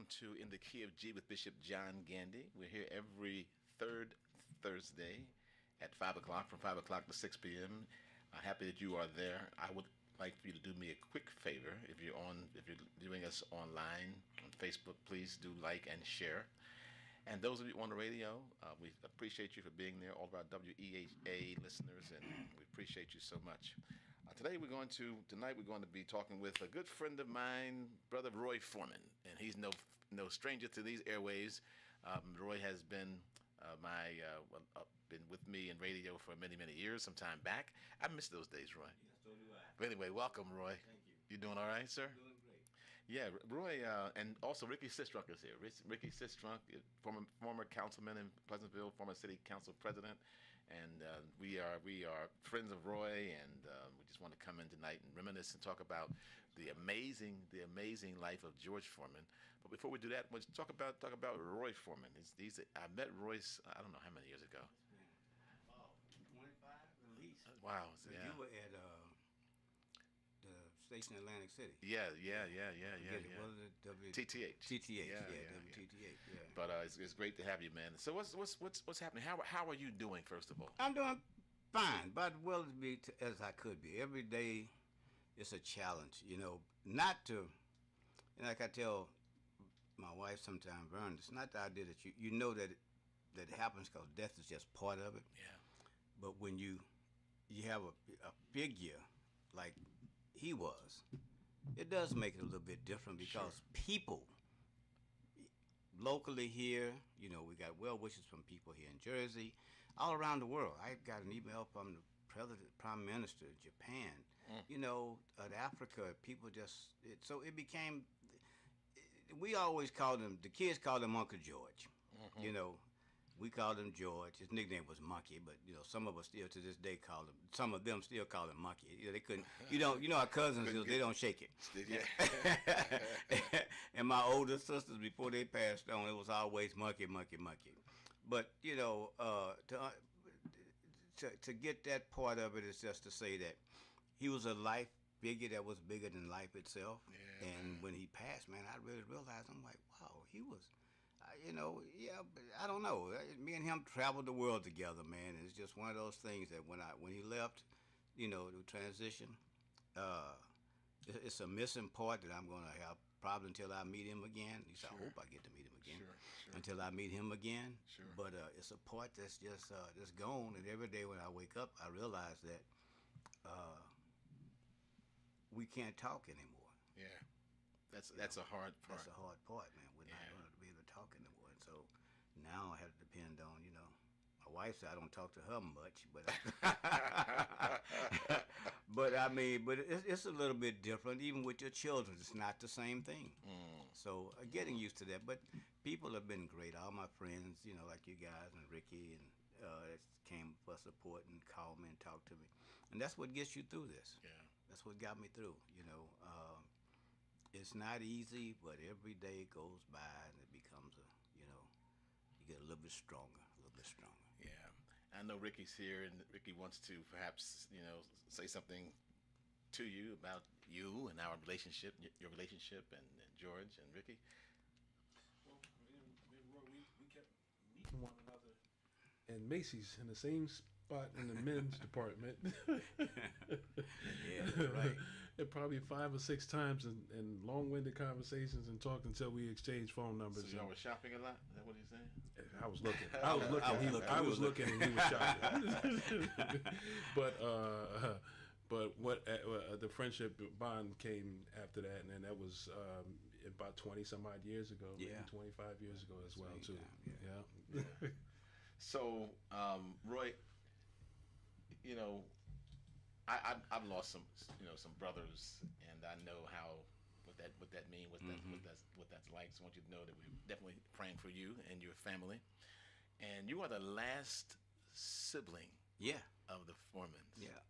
welcome to In the Key of G with Bishop John Gandy. We're here every third Thursday at 5 o'clock, from 5 o'clock to 6 p.m. Happy that you are there. I would like for you to do me a quick favor. If you're doing us online on Facebook, please do like and share. And those of you on the radio, we appreciate you for being there, all of our WEHA listeners, and we appreciate you so much. Tonight we're going to be talking with a good friend of mine, Brother Roy Foreman, and he's no stranger to these airways. Roy has been been with me in radio for many years. Some time back, I miss those days, Roy. Yes, so do I. But anyway, welcome, Roy. Thank you. You doing all right, sir? Doing great. Yeah, Roy, and also Ricky Sistrunk is here. Ricky Sistrunk, former councilman in Pleasantville, former city council president, and we are friends of Roy, and we just want to come in tonight and reminisce and talk about the amazing life of George Foreman. But before we do that, let's talk about Roy Foreman. I met Royce, I don't know how many years ago. 25 at least. Wow, You were at the station in Atlantic City. Yeah. What was it? TTH. TTH, Yeah. WTTH, yeah. But it's great to have you, man. So what's happening? How are you doing, first of all? I'm doing fine, but well to be as I could be. Every day it's a challenge, not to, and like I tell my wife sometimes, Vern, it's not the idea that you know that it happens because death is just part of it. Yeah. But when you have a figure like he was, it does make it a little bit different because people locally here, we got well wishes from people here in Jersey, all around the world. I got an email from the Prime Minister of Japan, at Africa. People so it became, we always called him, the kids called him Uncle George, We called him George. His nickname was Monkey, but some of us still to this day call him. Some of them still call him Monkey. They couldn't. Our cousins, they don't shake it. Yeah. And my older sisters, before they passed on, it was always Monkey. But to get that part of it is just to say that he was a life figure that was bigger than life itself. Yeah, and when he passed, man, I really realized, I'm like, wow, he was. But I don't know. Me and him traveled the world together, man. It's just one of those things that when he left, the transition, it's a missing part that I'm going to have probably until I meet him again. At least I hope I get to meet him again. Sure. Until I meet him again. Sure. But it's a part that's just gone. And every day when I wake up, I realize that we can't talk anymore. Yeah. That's a hard part. That's a hard part, man. We're not going to be able to talk anymore. And so now I have to depend on, my wife said I don't talk to her much, but but it's a little bit different. Even with your children, it's not the same thing. So getting used to that. But people have been great. All my friends, like you guys and Ricky and that came for support and called me and talked to me. And that's what gets you through this. Yeah. That's what got me through, It's not easy, but every day goes by and it becomes you get a little bit stronger. Yeah. I know Ricky's here, and Ricky wants to perhaps, say something to you about you and our relationship, your relationship, and George and Ricky. Well, we kept meeting one another in Macy's in the same spot in the men's department. Yeah, right. And probably 5 or 6 times in long-winded conversations and talked until we exchanged phone numbers. So y'all were shopping a lot? Is that what he's saying? I was looking. I was looking and he was shopping. But what the friendship bond came after that, and then that was about 20 some odd years ago, maybe 25 years ago as well too. Yeah. So, Roy, I've lost some brothers, and I know what that means, what that's like. So I want you to know that we're definitely praying for you and your family. And you are the last sibling of the Foremans. Yeah.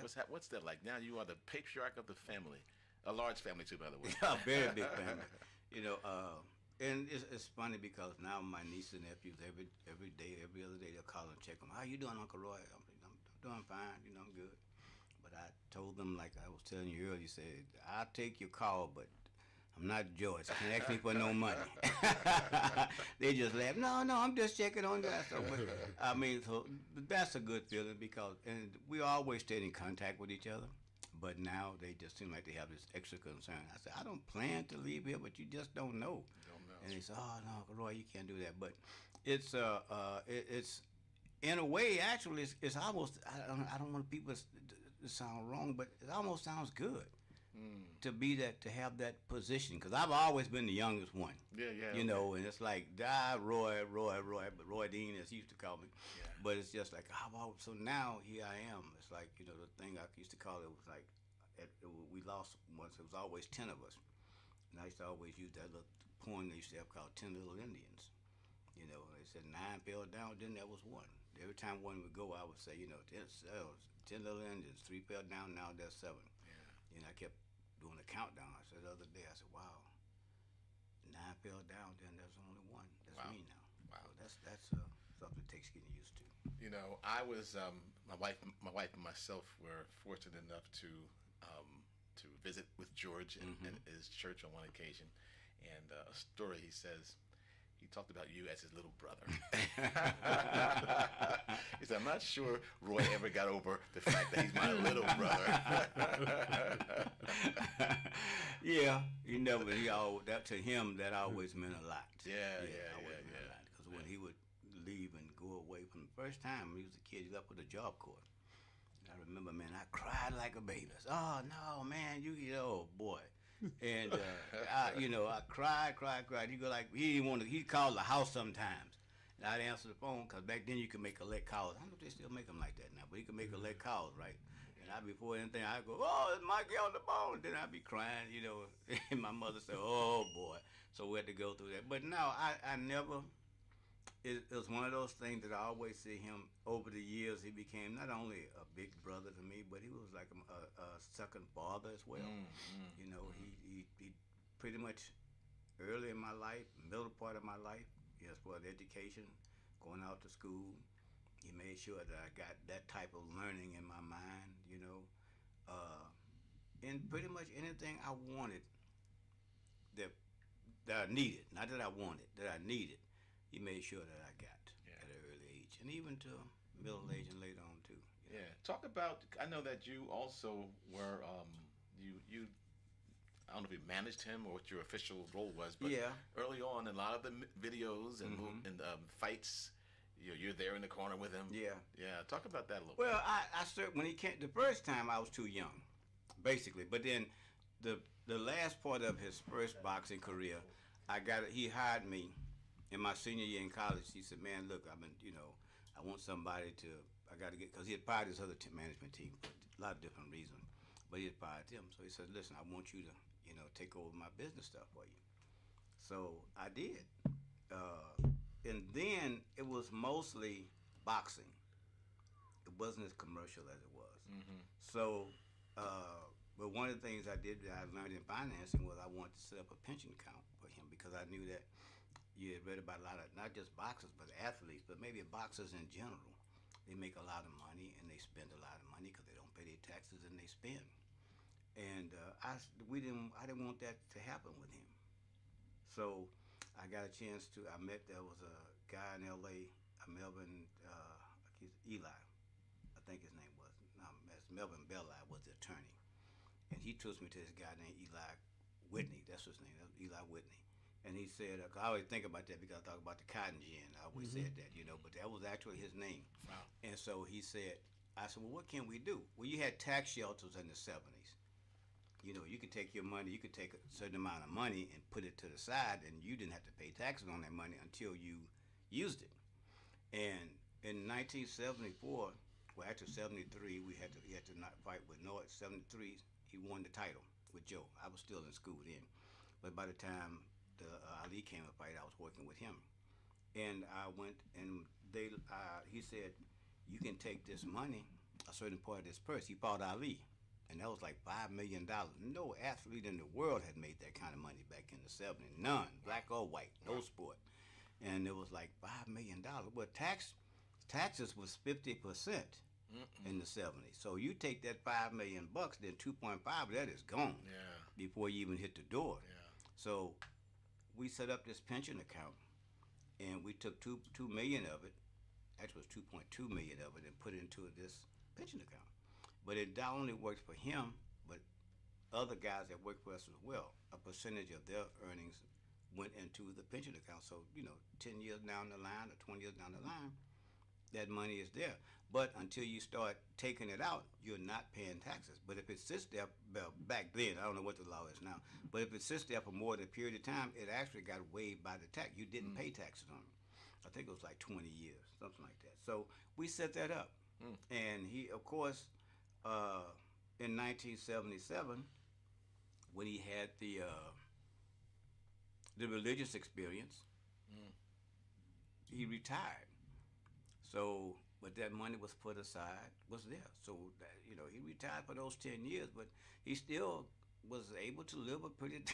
What's that like? Now you are the patriarch of the family, a large family too, by the way. Yeah, very big family. And it's funny because now my nieces and nephews every day, every other day they'll call and check on me. How you doing, Uncle Roy? I'm doing fine. I'm good. But I told them, like I was telling you earlier, you said I'll take your call, but I'm not George. Can't ask me for no money. They just laugh. No, I'm just checking on that. So, but, I mean, so that's a good feeling because, and we always stayed in contact with each other. But now they just seem like they have this extra concern. I said, I don't plan to leave here, but you just don't know. Don't know. And they said, oh no, Roy, you can't do that. But it's it's in a way actually it's almost I don't want people to sound wrong, but it almost sounds good to be that to have that position because I've always been the youngest one. Yeah. You know, and it's like Roy, but Roy Dean as he used to call me. Yeah. But it's just like so now here I am. It's like the thing I used to call it was like we lost once. It was always 10 of us, and I used to always use that little poem they used to have called 10 Little Indians. You know, they said 9 fell down, then there was one. Every time one would go, I would say, 10 little Indians, 3 fell down, now there's 7. Yeah. And I kept doing a countdown. I said the other day, I said, wow, 9 fell down, then there's only one. That's me now. Wow. So that's something that takes getting used to. You know, I was my wife and myself were fortunate enough to visit with George in his church on one occasion, and a story he says. He talked about you as his little brother. He said, I'm not sure Roy ever got over the fact that he's my little brother. Yeah, that to him, that always meant a lot. Yeah. Because when he would leave and go away from the first time he was a kid, he left with a Job Corps. I remember, man, I cried like a baby. I said, oh, no, man, oh, boy. And I cried. He go like he didn't want to. He called the house sometimes, and I'd answer the phone because back then you could make collect calls. I don't know if they still make them like that now, but you can make collect calls, right? And before anything, I go, oh, it's Mikey on the phone. Then I'd be crying, and my mother said, oh boy. So we had to go through that. But no, I never. It was one of those things that I always see him over the years. He became not only a big brother to me, but he was like a second father as well. He pretty much early in my life, middle part of my life, as far as education, going out to school, he made sure that I got that type of learning in my mind, and pretty much anything I wanted that I needed, not that I wanted, that I needed. He made sure that I got at an early age, and even to middle age and later on too. Yeah. Talk about. I know that you also were you. I don't know if you managed him or what your official role was, but early on, in a lot of the videos and fights, you're there in the corner with him. Yeah. Talk about that a little. Well, I started when he came the first time. I was too young, basically. But then, the last part of his first boxing career, he hired me. In my senior year in college, he said, man, look, I want somebody I got to get, because he had fired his other management team for a lot of different reasons, but he had fired them. So he said, listen, I want you to, take over my business stuff for you. So I did. And then it was mostly boxing. It wasn't as commercial as it was. So, but one of the things I did that I learned in financing was I wanted to set up a pension account for him because I knew that you had read about a lot of, not just boxers, but athletes, but maybe boxers in general. They make a lot of money and they spend a lot of money because they don't pay their taxes and they spend. And I didn't want that to happen with him. So I got a chance there was a guy in L.A., Melvin, Eli, I think his name was. Melvin Belli was the attorney. And he took me to this guy named Eli Whitney. That's his name, Eli Whitney. And he said, I always think about that because I talk about the cotton gin. I always said that, but that was actually his name. Wow. And so I said, well, what can we do? Well, you had tax shelters in the 70s. You could take your money, you could take a certain amount of money and put it to the side, and you didn't have to pay taxes on that money until you used it. And in 1974, well, after 73, he had to not fight with North. 73, he won the title with Joe. I was still in school then. But by the time Ali came to fight, I was working with him, and I went and he said, you can take this money, a certain part of this purse. He fought Ali, and that was like $5 million. No athlete in the world had made that kind of money back in the 70s. None, black or white, no sport. And it was like $5 million. Well, taxes was 50% in the 70s. So you take that $5 million, then 2.5 of that is gone before you even hit the door. Yeah. So we set up this pension account, and we took two million of it, actually it was 2.2 million of it, and put it into this pension account. But it not only worked for him, but other guys that worked for us as well. A percentage of their earnings went into the pension account. So 10 years down the line or 20 years down the line, that money is there. But until you start taking it out, you're not paying taxes. But if it sits there, well, back then, I don't know what the law is now, but if it sits there for more than a period of time, it actually got waived by the tax. You didn't pay taxes on it. I think it was like 20 years, something like that. So we set that up. And he, of course, in 1977, when he had the religious experience, he retired. So, but that money was put aside, was there. So, that, he retired for those 10 years, but he still was able to live a pretty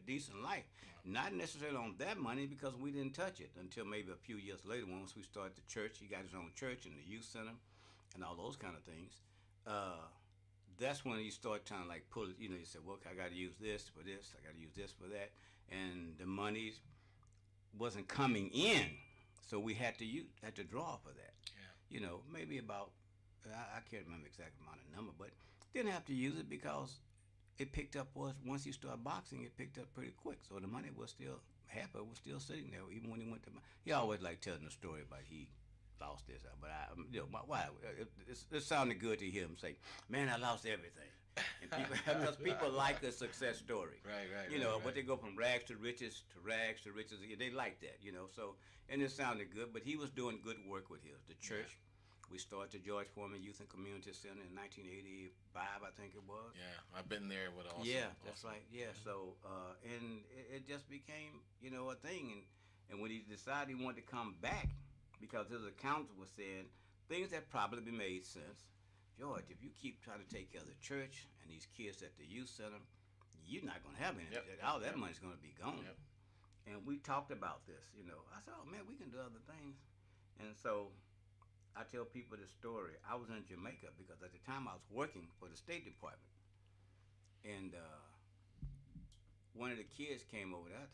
decent life. Not necessarily on that money, because we didn't touch it until maybe a few years later. Once we started the church, he got his own church and the youth center and all those kind of things. That's when he started trying to like pull it. He said, well, I got to use this for this, I got to use this for that. And the money wasn't coming in. So we had to draw for that. Yeah. Maybe about, I can't remember the exact amount of number, but didn't have to use it because it picked up once you start boxing, it picked up pretty quick. So the money was still, half of it was still sitting there, even when he went to, he always liked telling the story about he lost this, but why? It sounded good to hear him say, man, I lost everything. And because people like a success story. Right. But they go from rags to riches to rags to riches. They like that, so, and it sounded good, but he was doing good work with the church. Yeah. We started the George Foreman Youth and Community Center in 1985, I think it was. Yeah, I've been there with awesome. Yeah, that's right. Yeah, so, and it just became, a thing. And when he decided he wanted to come back, because his accountant was saying things that probably made sense. George, if you keep trying to take care of the church and these kids at the youth center, you're not going to have any. All that money's going to be gone. Yep. And we talked about this, I said, oh, man, we can do other things. And so I tell people this story. I was in Jamaica because at the time I was working for the State Department. And one of the kids came over there,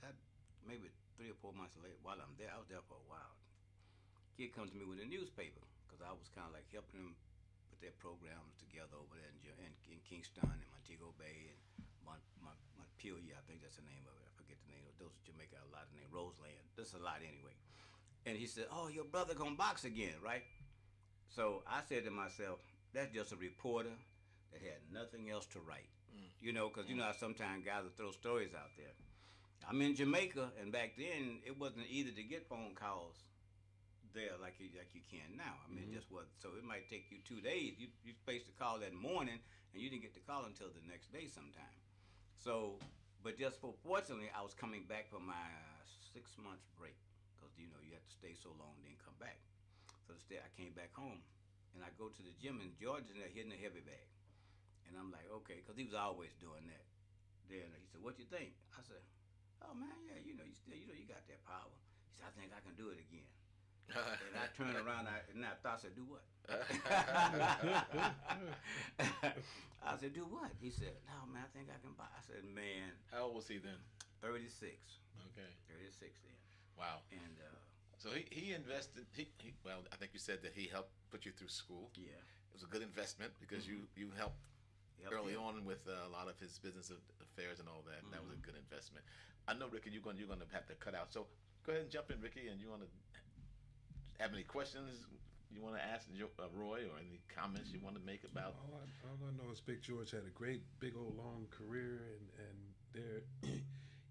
maybe 3 or 4 months later, while I'm there. I was there for a while. Kid comes to me with a newspaper because I was kind of like helping him put their programs together over there in Kingston and Montego Bay and Montpelier, I think that's the name of it. I forget the name of those. Jamaica, a lot of names. Roseland. There's a lot anyway. And he said, "Oh, your brother gonna box again, right?" So I said to myself, "That's just a reporter that had nothing else to write." Because how sometimes guys will throw stories out there. I'm in Jamaica, and back then it wasn't easy to get phone calls there like you can now. I mean, it just was. So it might take you 2 days. You supposed to call that morning, and you didn't get the call until the next day sometime. So, but just fortunately, I was coming back from my 6 months break because you have to stay so long then come back. So instead, I came back home, and I go to the gym, and George is in there hitting a heavy bag, and I'm like, okay, because he was always doing that. Then he said, "What you think?" I said, "Oh man, yeah, you still, you got that power." He said, "I think I can do it again." And I turned around and I thought, I said, "Do what?" I said, "Do what?" He said, "No, man, I think I can buy." I said, "Man." How old was he then? 36. Okay. 36 then. Wow. And so he invested. Well, I think you said that he helped put you through school. Yeah. It was a good investment because you helped early on with a lot of his business affairs and all that. That was a good investment. I know, Ricky, you're going to have to cut out. So go ahead and jump in, Ricky, and you want to have any questions you want to ask Roy, or any comments you want to make about? All I know is Big George had a great, big old long career, and there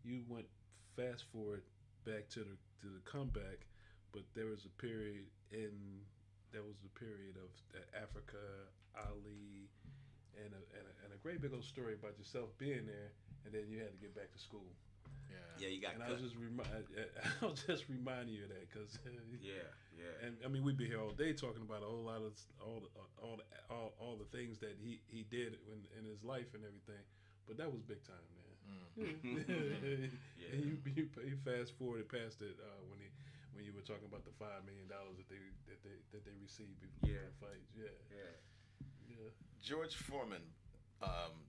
you went fast forward back to the comeback, but there was a period of Africa, Ali, and a great big old story about yourself being there, and then you had to get back to school. Yeah, you got. And I'll just remind you of that because. Yeah. And I mean, we'd be here all day talking about a whole lot of all the things that he did in his life and everything, but that was big time, man. Yeah. And you fast forwarded past it when you were talking about the $5 million that they received before the fights. Yeah. George Foreman,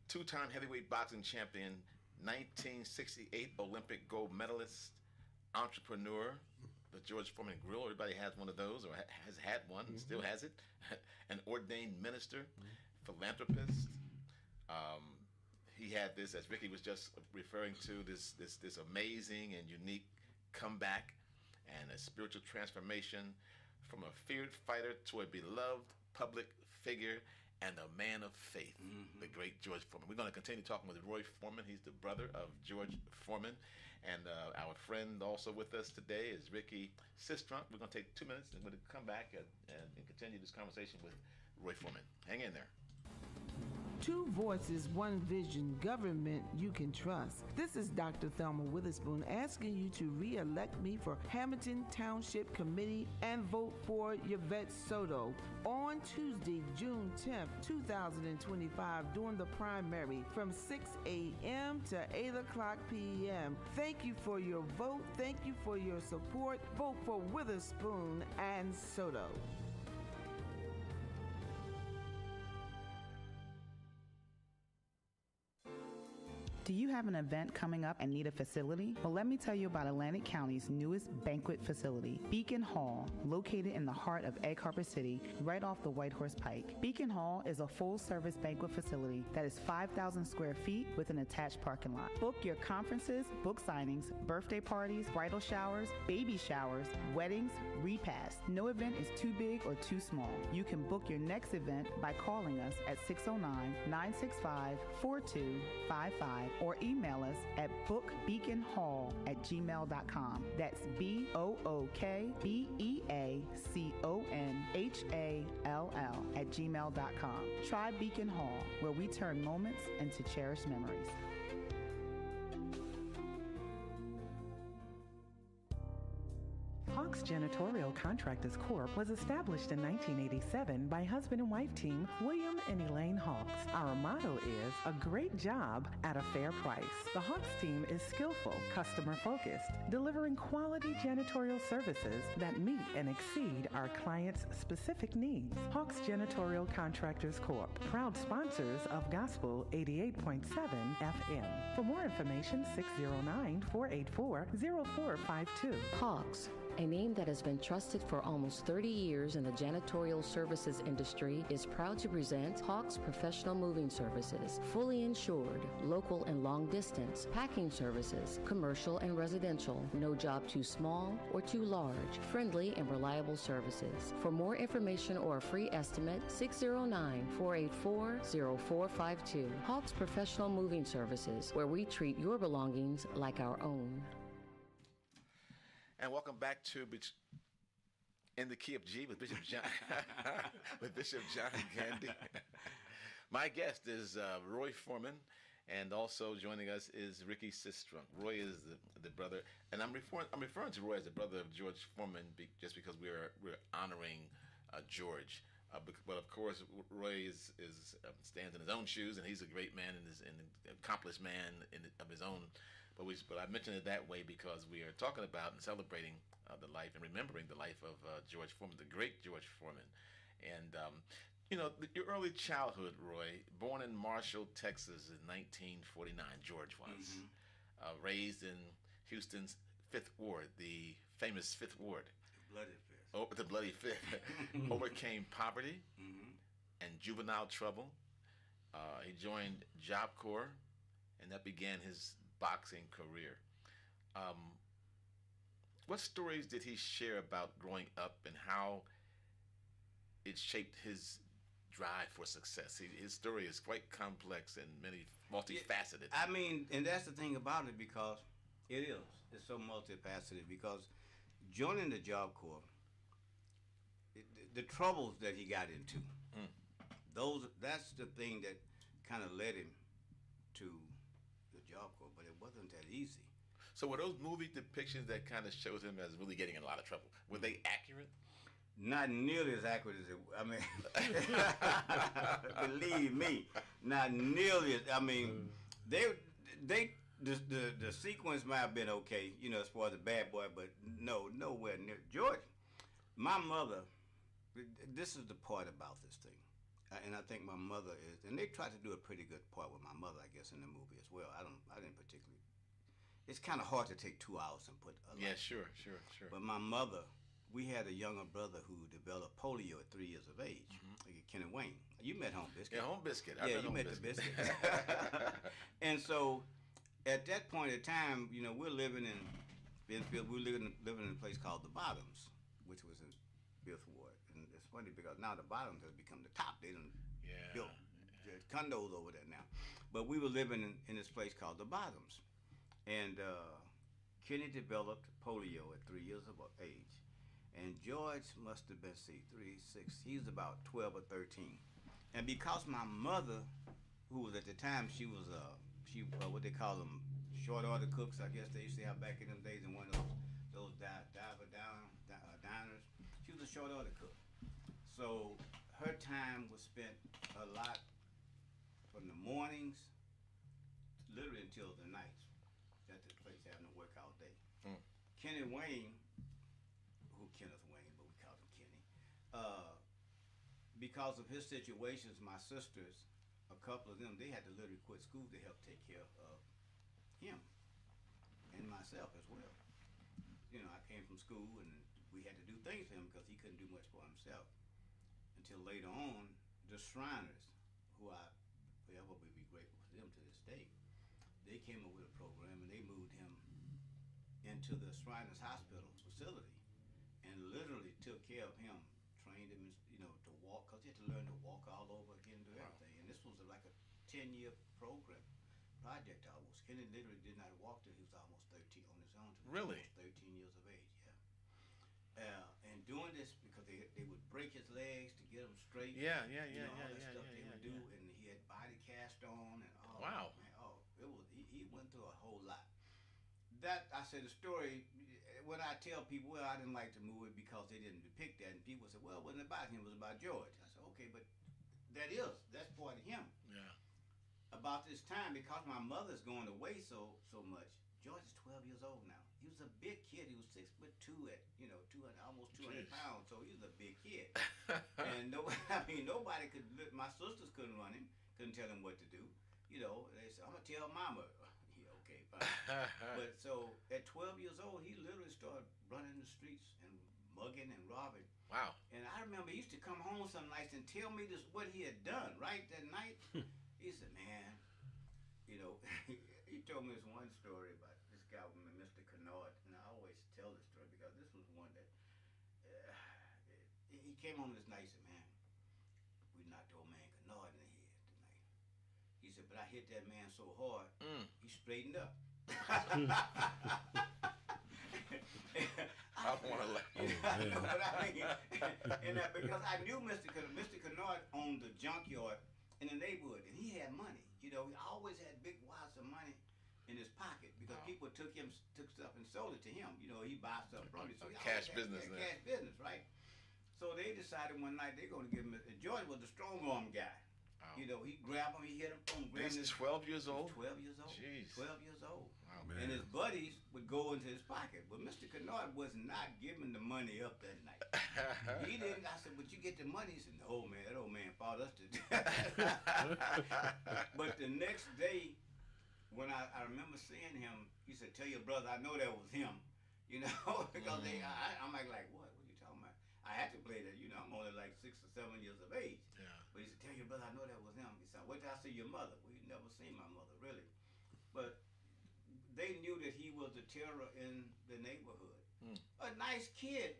2-time heavyweight boxing champion, 1968 Olympic gold medalist, entrepreneur, the George Foreman Grill. Everybody has one of those or has had one, still has it. An ordained minister, philanthropist. He had this, as Ricky was just referring to, this amazing and unique comeback and a spiritual transformation from a feared fighter to a beloved public figure and a man of faith, the great George Foreman. We're going to continue talking with Roy Foreman. He's the brother of George Foreman. And our friend also with us today is Ricky Sistrunk. We're going to take 2 minutes and we're going to come back and continue this conversation with Roy Foreman. Hang in there. Two voices, one vision, government you can trust. This is Dr. Thelma Witherspoon asking you to re-elect me for Hamilton Township Committee and vote for Yvette Soto on Tuesday, June 10th, 2025 during the primary from 6 a.m. to 8 o'clock p.m. Thank you for your vote. Thank you for your support. Vote for Witherspoon and Soto. Do you have an event coming up and need a facility? Well, let me tell you about Atlantic County's newest banquet facility, Beacon Hall, located in the heart of Egg Harbor City, right off the White Horse Pike. Beacon Hall is a full-service banquet facility that is 5,000 square feet with an attached parking lot. Book your conferences, book signings, birthday parties, bridal showers, baby showers, weddings, repasts. No event is too big or too small. You can book your next event by calling us at 609-965-4255 or email us at bookbeaconhall@gmail.com. That's BOOKBEACONHALL@gmail.com. Try Beacon Hall, where we turn moments into cherished memories. Hawks Janitorial Contractors Corp. was established in 1987 by husband and wife team William and Elaine Hawks. Our motto is a great job at a fair price. The Hawks team is skillful, customer-focused, delivering quality janitorial services that meet and exceed our clients' specific needs. Hawks Janitorial Contractors Corp., proud sponsors of Gospel 88.7 FM. For more information, 609-484-0452. Hawks, a name that has been trusted for almost 30 years in the janitorial services industry, is proud to present Hawks Professional Moving Services, fully insured, local and long distance, packing services, commercial and residential, no job too small or too large, friendly and reliable services. For more information or a free estimate, 609-484-0452. Hawks Professional Moving Services, where we treat your belongings like our own. And welcome back to In the Key of G with Bishop John with Bishop John Gandy. My guest is Roy Foreman, and also joining us is Ricky Sistrunk. Roy is the brother, and I'm referring to Roy as the brother of George Foreman just because we're honoring George. But of course, Roy stands in his own shoes, and he's a great man and an accomplished man of his own. But I mentioned it that way because we are talking about and celebrating the life and remembering the life of George Foreman, the great George Foreman. And, your early childhood, Roy, born in Marshall, Texas in 1949, George was. Raised in Houston's Fifth Ward, the famous Fifth Ward. Bloody Fifth. Oh, the Bloody Fifth. Overcame poverty and juvenile trouble. He joined Job Corps, and that began his boxing career. What stories did he share about growing up and how it shaped his drive for success? His story is quite complex and multifaceted. I mean, and that's the thing about it, because it is. It's so multifaceted, because joining the Job Corps, the troubles that he got into, that's the thing that kind of led him to the Job Corps, but it wasn't that easy. So were those movie depictions that kind of showed him as really getting in a lot of trouble, were they accurate? Not nearly as accurate as believe me, not nearly as, the sequence might have been okay, as far as the bad boy, but nowhere near. George, my mother, this is the part about this thing. And I think my mother is, and they tried to do a pretty good part with my mother, I guess, in the movie as well. I didn't particularly. It's kind of hard to take 2 hours and put. Sure. But my mother, we had a younger brother who developed polio at 3 years of age. Kenny Wayne. You met Home Biscuit. Yeah, Home Biscuit. You met the Biscuit. And so, at that point in time, we're living in Benfield. We're living in a place called the Bottoms, which was in Fifth Ward. And it's funny because now the Bottoms has become the top. They done built condos over there now. But we were living in this place called the Bottoms. And Kenny developed polio at 3 years of age. And George must have been, 3, 6, he was about 12 or 13. And because my mother, who was at the time, she was, what they call them, short order cooks, I guess they used to have back in them days in one of those diners. She was a short order cook. So her time was spent a lot from the mornings, literally until the nights, at the place having to work all day. Kenny Wayne, Kenneth Wayne, but we called him Kenny, because of his situations, my sisters, a couple of them, they had to literally quit school to help take care of him and myself as well. I came from school and we had to do things for him because he couldn't do much for himself. Until later on, the Shriners, who I forever will be grateful for them to this day, they came up with a program and they moved him into the Shriners Hospital facility and literally took care of him, trained him, to walk, because he had to learn to walk all over again, do everything. And this was like a 10-year project almost. Kenny literally did not walk till he was almost 13 on his own. Really? Almost 13 years of age, and doing this because they would break his legs to get him straight. Yeah. All that stuff they would do, and he had body cast on and all. Wow. Man, it was he went through a whole lot. That I said the story. When I tell people, well, I didn't like the movie because they didn't depict that, and people say, well, it wasn't about him, it was about George. I said, okay, but that's part of him. Yeah. About this time, because my mother's going away so much, George is 12 years old now. He was a big kid. He was 6'2" at 200, almost 200 pounds. So he was a big kid. And nobody could. My sisters couldn't run him. Couldn't tell him what to do. They said, I'm gonna tell Mama. Yeah, okay, fine. But so at 12 years old, he literally started running the streets and mugging and robbing. Wow. And I remember he used to come home some nights and tell me what he had done. Right that night, he said, "Man, he told me this one story about this guy, Mr. Kennard, and I always tell this story because this was one that he came home this night and said, man, we knocked old man Kennard in the head tonight. He said, but I hit that man so hard, he straightened up. I don't want to laugh. Because I knew Mr. Kennard owned the junkyard in the neighborhood, and he had money. He always had big wads of money in his pocket because people took stuff and sold it to him. He buy stuff from him. So cash business. Cash business, right? So they decided one night they're going to give him. George was the strong arm guy. Wow. He grabbed him, he hit him, boom, grabbed him. 12 years old? 12 years old. Jeez. 12 years old. Wow, man. And his buddies would go into his pocket. But Mr. Kennard was not giving the money up that night. He didn't. I said, but you get the money? He said, no, man, that old man fought us to death. But the next day, when I remember seeing him, he said, tell your brother, I know that was him. Because I'm like, what? What are you talking about? I had to play that. I'm only like 6 or 7 years of age. Yeah. But he said, tell your brother, I know that was him. He said, wait till I see your mother. Well, you'd never seen my mother, really. But they knew that he was a terror in the neighborhood. A nice kid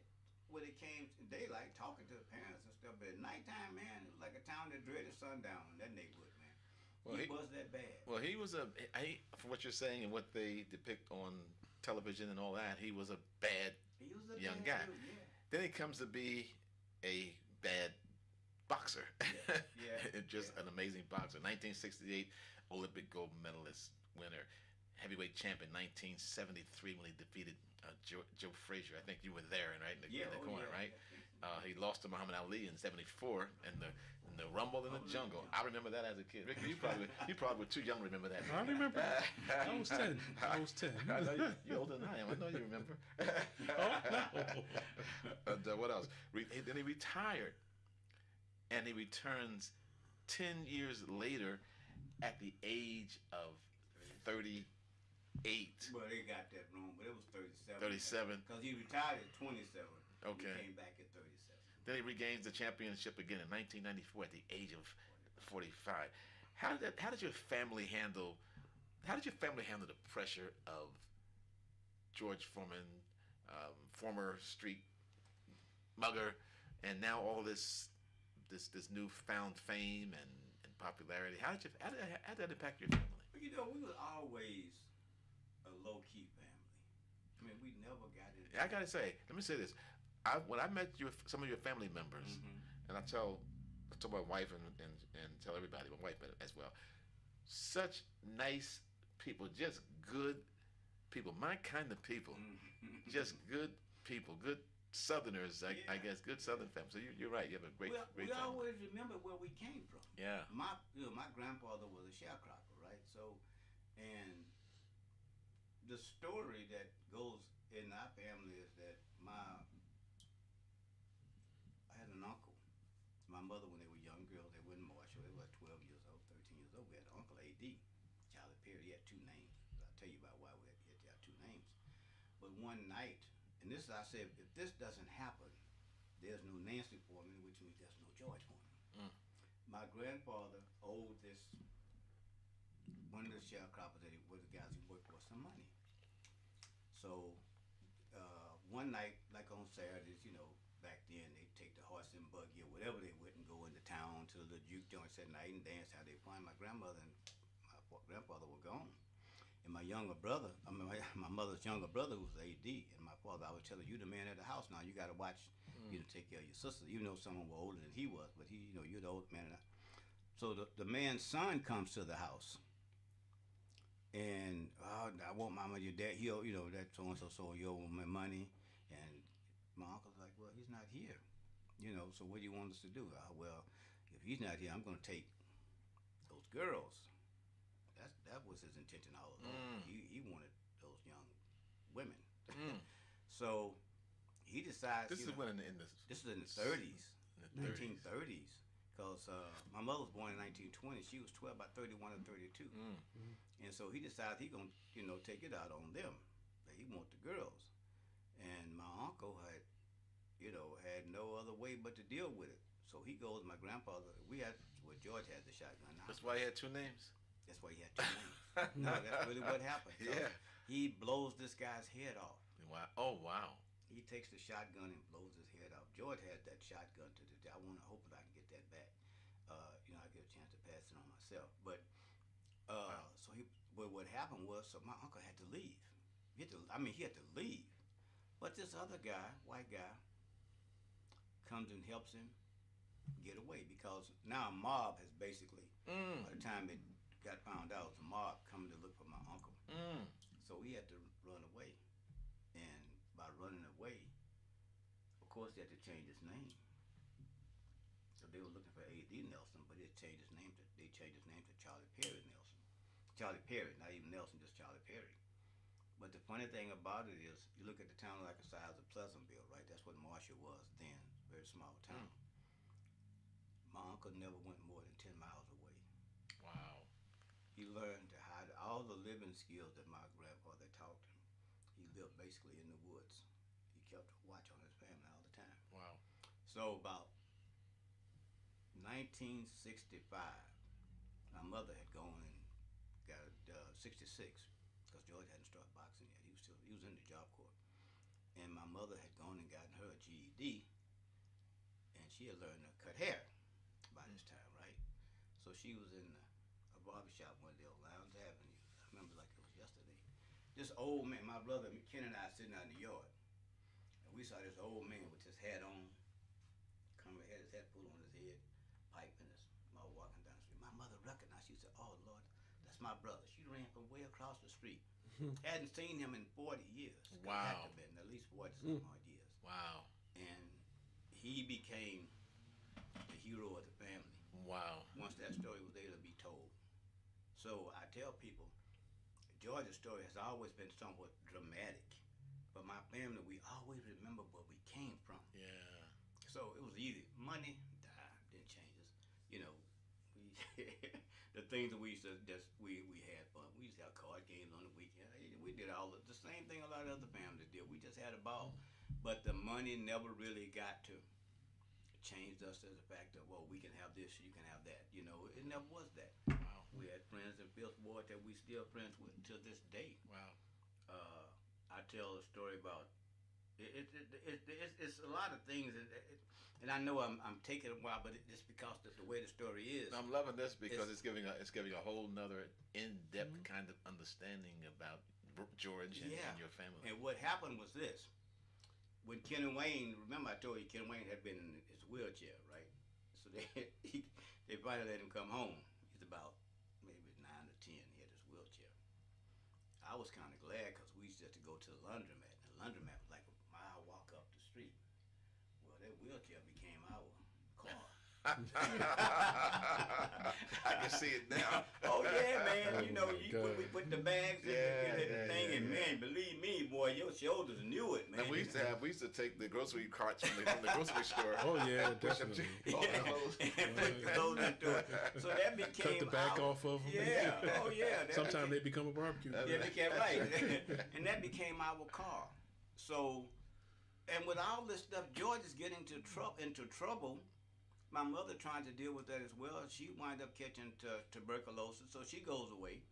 when it came to daylight, talking to the parents and stuff. But at nighttime, man, it was like a town that dreaded sundown in that neighborhood, man. Well, he was that bad. Well, he was for what you're saying and what they depict on television and all that, he was a bad young guy. Dude, yeah. Then he comes to be a bad boxer. Yeah. Just an amazing boxer. 1968 Olympic gold medalist, winner, heavyweight champion. 1973 when he defeated Joe Frazier. I think you were there, right? In the corner, right? He lost to Muhammad Ali in '74 in the Rumble in the Jungle. I remember that as a kid. Rick, you probably were too young to remember that. I remember. I was 10. I was 10. I know you're older than I am. I know you remember. Oh, no. And what else? Then he retired and he returns 10 years later at the age of 38. Well, they got that wrong, but it was 37. 37. Because he retired at 27. Okay. He came back at 37. Then he regains the championship again in 1994 at the age of 45. How did your family handle the pressure of George Foreman, former street mugger, and now all this newfound fame and popularity? How did that impact your family? Well, you know, we were always a low-key family. I mean, we never got it. I gotta say, let me say this. When I met some of your family members, and I tell my wife and tell everybody, my wife as well, such nice people, just good people, my kind of people, just good people, good Southerners, I guess, good Southern family. So you're right. You have a great we family. always remember where we came from. Yeah. My grandfather was a sharecropper, right? So, and the story that goes in our family is that I had an uncle. My mother, when they were young girls, they were in Marshall. They were 12 years old, 13 years old. We had Uncle A.D., Charlie Perry. He had two names. I'll tell you about why he had two names. But one night, and this I said, if this doesn't happen, there's no Nancy Foreman, which means there's no George Foreman. My grandfather owed one of the sharecroppers that were the guys he worked for some money. So one night, like on Saturdays, you know, back then they'd take the horse and buggy or whatever they would and go into town to the juke joints at night and dance how they find. My grandmother and my grandfather were gone. And my mother's younger brother, who was AD, and my father, I would tell her, you the man of the house now. You got to watch, take care of your sister. Even though someone was older than he was, but you're the old man of the house. So the man's son comes to the house. And I want mama, your dad, that so-and-so, you owe me money. And my uncle's like, well, he's not here. So what do you want us to do? Well, if he's not here, I'm going to take those girls. That was his intention all along. He wanted those young women. So he decides. This is when in the. This is in the 30s, 1930s. Because my mother was born in 1920. She was 12, about 31 or 32. And so he decided he going to, take it out on them. He want the girls. And my uncle had no other way but to deal with it. So he goes, my grandfather, George had the shotgun. That's why he had two names? That's why he had two names. No, that's really what happened. So he blows this guy's head off. Wow. Oh, wow. He takes the shotgun and blows his head off. George had that shotgun to the day. I hope that I can get that back. I get a chance to pass it on myself. But what happened was, so my uncle had to leave. He had to leave. But this other guy, white guy, comes and helps him get away because now a mob has basically, by the time it got found out, the mob coming to look for my uncle. So he had to run away. And by running away, of course, he had to change his name. So they were looking for A.D. Nelson, but they changed his name to Charlie Perry Nelson. Charlie Perry, not even Nelson, just Charlie Perry. But the funny thing about it is, you look at the town like the size of Pleasantville, right? That's what Marshall was then, very small town. My uncle never went more than 10 miles away. Wow. He learned to hide all the living skills that my grandfather taught him. He lived basically in the woods. He kept a watch on his family all the time. Wow. So about 1965, my mother had gone and got 66, because George hadn't started boxing yet. He was in the job corps. And my mother had gone and gotten her a GED, and she had learned to cut hair by this time, right? So she was in a barbershop one day on Lowndes Avenue. I remember like it was yesterday. This old man, my brother Ken and I sitting out in the yard, and we saw this old man with his hat on, had his hat pulled on his head, pipe in his mouth, walking down the street. My mother recognized. She said, "Oh Lord, that's my brother." She ran from way across the street. Hadn't seen him in 40 years. Wow. Had to have been at least 40 some odd years. Wow. And he became the hero of the family. Wow. Once that story was able to be told. So I tell people, George's story has always been somewhat dramatic. But my family, we always remember where we came from. Yeah. So it was easy. Money, didn't change. things that we used to we had fun. We used to have card games on the weekend. We did all the same thing a lot of other families did. We just had a ball, but the money never really got to change us as a fact of, well, we can have this, you can have that. You know, it never was that. Wow. We had friends in Fifth Ward that we still friends with to this day. Wow. I tell a story about it's a lot of things, and I know I'm taking a while, but it's because the way the story is. I'm loving this because it's giving a whole nother in-depth kind of understanding about George and your family. And what happened was this: when Ken and Wayne, remember I told you Ken Wayne had been in his wheelchair, right? So they finally let him come home. He's about maybe 9 or 10. He had his wheelchair. I was kind of glad because we used to have to go to the laundromat. And the laundromat was like a mile walk up the street. Well, that wheelchair became our car. I can see it now. Oh yeah, man. You know, God. when we put the bags in the thing, and man, believe me, boy, your shoulders knew it, man. And we used to take the grocery carts from the grocery store. Oh yeah, push them definitely. and put the clothes into it. So that became Cut the back off of them. Yeah. Oh yeah. Sometimes they become a barbecue. Yeah, they became right, and that became our car. So, and with all this stuff, George is getting into trouble. My mother trying to deal with that as well. She wind up catching tuberculosis, so she goes away.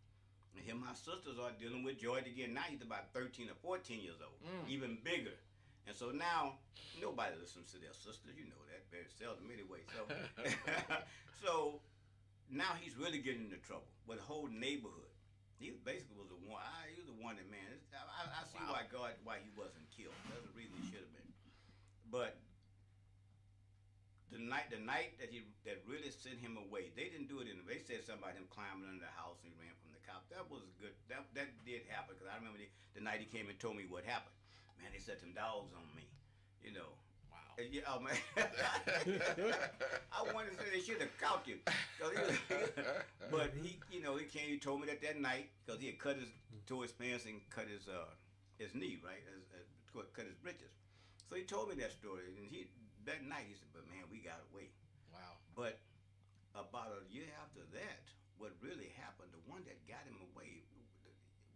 And him, my sisters are dealing with George again. Now he's about 13 or 14 years old, even bigger. And so now nobody listens to their sisters. You know that very seldom anyway. So, so now he's really getting into trouble with the whole neighborhood. He basically was the one. He was the one that, man. I see why he wasn't killed. That's the reason he should have been. But the night that really sent him away, they didn't do it they said something about him climbing under the house and he ran from the cop. That was good. That did happen because I remember the night he came and told me what happened. Man, they set them dogs on me, you know. Wow. And yeah, oh man. I wanted to say they should have caught him, but he came. He told me that night because he had tore his pants and cut his knee, right, cut his britches. So he told me that story, and that night he said, "But man, we got away." Wow. But about a year after that, what really happened, the one that got him away,